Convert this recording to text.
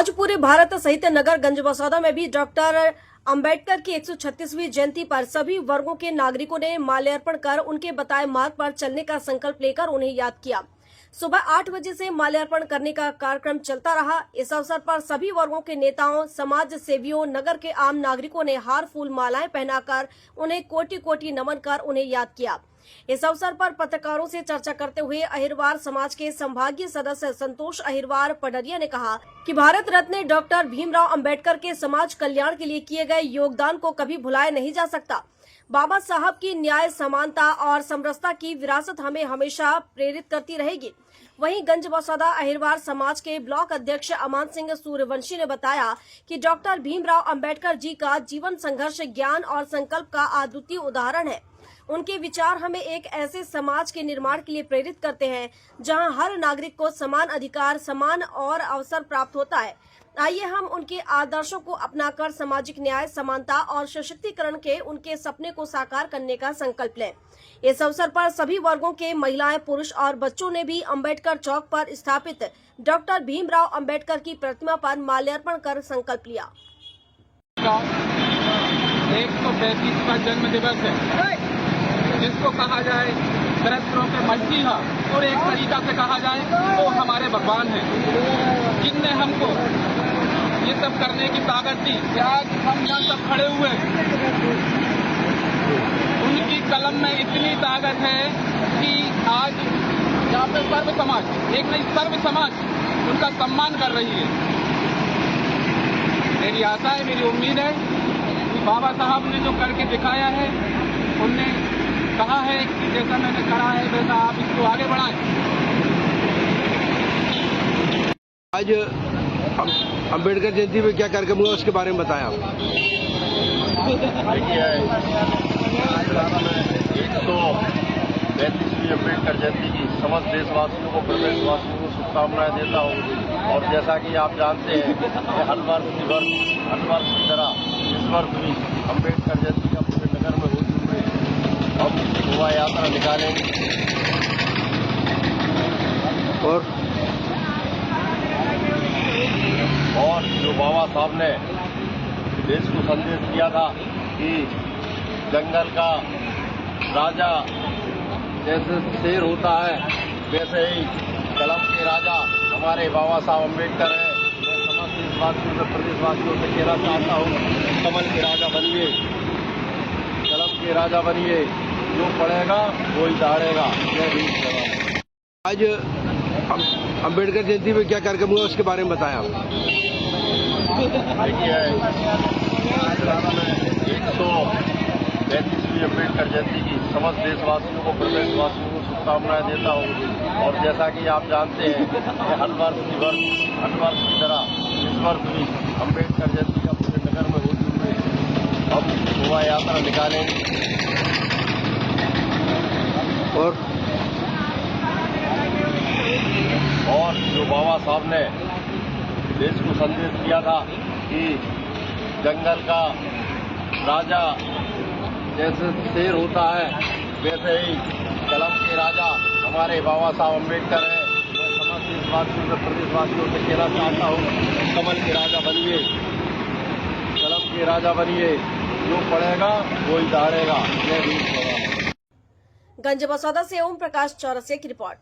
आज पूरे भारत सहित नगर गंजबसौदा में भी डॉक्टर अंबेडकर की 136वीं जयंती पर सभी वर्गों के नागरिकों ने माल्यार्पण कर उनके बताए मार्ग पर चलने का संकल्प लेकर उन्हें याद किया। सुबह 8 बजे से माल्यार्पण करने का कार्यक्रम चलता रहा। इस अवसर पर सभी वर्गों के नेताओं, समाज सेवियों, नगर के आम नागरिकों ने हार फूल मालाएं पहनाकर उन्हें कोटि कोटि नमन कर उन्हें याद किया। इस अवसर पर पत्रकारों से चर्चा करते हुए अहिरवार समाज के संभागीय सदस्य संतोष अहिरवार पडरिया ने कहा कि भारत रत्न डॉक्टर भीमराव अंबेडकर के समाज कल्याण के लिए किए गए योगदान को कभी भुलाया नहीं जा सकता। बाबा साहब की न्याय, समानता और समरसता की विरासत हमें हमेशा प्रेरित करती रहेगी। वहीं गंजबसौदा अहिरवार समाज के ब्लॉक अध्यक्ष अमान सिंह सूर्यवंशी ने बताया कि डॉक्टर भीमराव अंबेडकर जी का जीवन संघर्ष, ज्ञान और संकल्प का अद्वितीय उदाहरण है। उनके विचार हमें एक ऐसे समाज के निर्माण के लिए प्रेरित करते हैं जहां हर नागरिक को समान अधिकार, समान और अवसर प्राप्त होता है। आइए हम उनके आदर्शों को अपनाकर सामाजिक न्याय, समानता और सशक्तिकरण के उनके सपने को साकार करने का संकल्प लें। इस अवसर पर सभी वर्गों के महिलाएं, पुरुष और बच्चों ने भी अंबेडकर चौक पर स्थापित डॉक्टर भीमराव अंबेडकर की प्रतिमा पर माल्यार्पण कर संकल्प लिया। 135वां जन्म दिवस है, जिसको कहा जाए दरिद्रों के मसीहा, और एक तरीका से कहा जाए तो हमारे भगवान हैं, जिनने हमको ये सब करने की ताकत दी कि आज हम यहाँ सब खड़े हुए। उनकी कलम में इतनी ताकत है कि आज यहाँ पे सर्व समाज, एक नहीं सर्व समाज उनका सम्मान कर रही है। मेरी आशा है, मेरी उम्मीद है कि बाबा साहब ने जो करके दिखाया है, उनने कहा है कि जैसा मैंने करा है वैसा आप इसको आगे बढ़ाएं। आज अंबेडकर जयंती में क्या कार्यक्रम हुआ, उसके बारे में बताया। देखिए, 135वीं अम्बेडकर जयंती की समस्त देशवासियों को, प्रदेशवासियों को शुभकामनाएं देता हूँ। और जैसा कि आप जानते हैं कि हर वर्ष की तरह इस वर्ष भी अम्बेडकर जयंती का पूरे नगर में होते हुए हम शोभा यात्रा निकालेंगे। और जो बाबा साहब ने देश को संदेश दिया था कि जंगल का राजा जैसे शेर होता है, वैसे ही कलम के राजा हमारे बाबा साहब अम्बेडकर हैं। मैं समस्त देशवासियों से, प्रदेशवासियों से कहना चाहता हूँ, कमल के राजा बनिए, कलम के राजा बनिए, जो पढ़ेगा वही दहाड़ेगा। जय भीम। आज अंबेडकर जयंती में क्या कार्यक्रम हुआ, उसके बारे में बताया। देखिए, 135वीं अम्बेडकर जयंती की समस्त देशवासियों को, प्रदेशवासियों को शुभकामनाएं देता हूँ। और जैसा कि आप जानते हैं कि हर वर्ष की तरह इस वर्ष भी अम्बेडकर जयंती का पूरे नगर में होते हुए हम शोभा यात्रा निकालेंगे। और जो बाबा साहब ने देश को संदेश दिया था कि जंगल का राजा जैसे शेर होता है, वैसे ही कलम के राजा हमारे बाबा साहब अम्बेडकर हैं। मैं समस्त देशवासियों से, प्रदेशवासियों से कहना चाहता हूँ, कमल के राजा बनिए, कलम के राजा बनिए, जो पढ़ेगा वही दहाड़ेगा। जय भीम। गंजबसौदा से ओम प्रकाश चौरसिया की रिपोर्ट।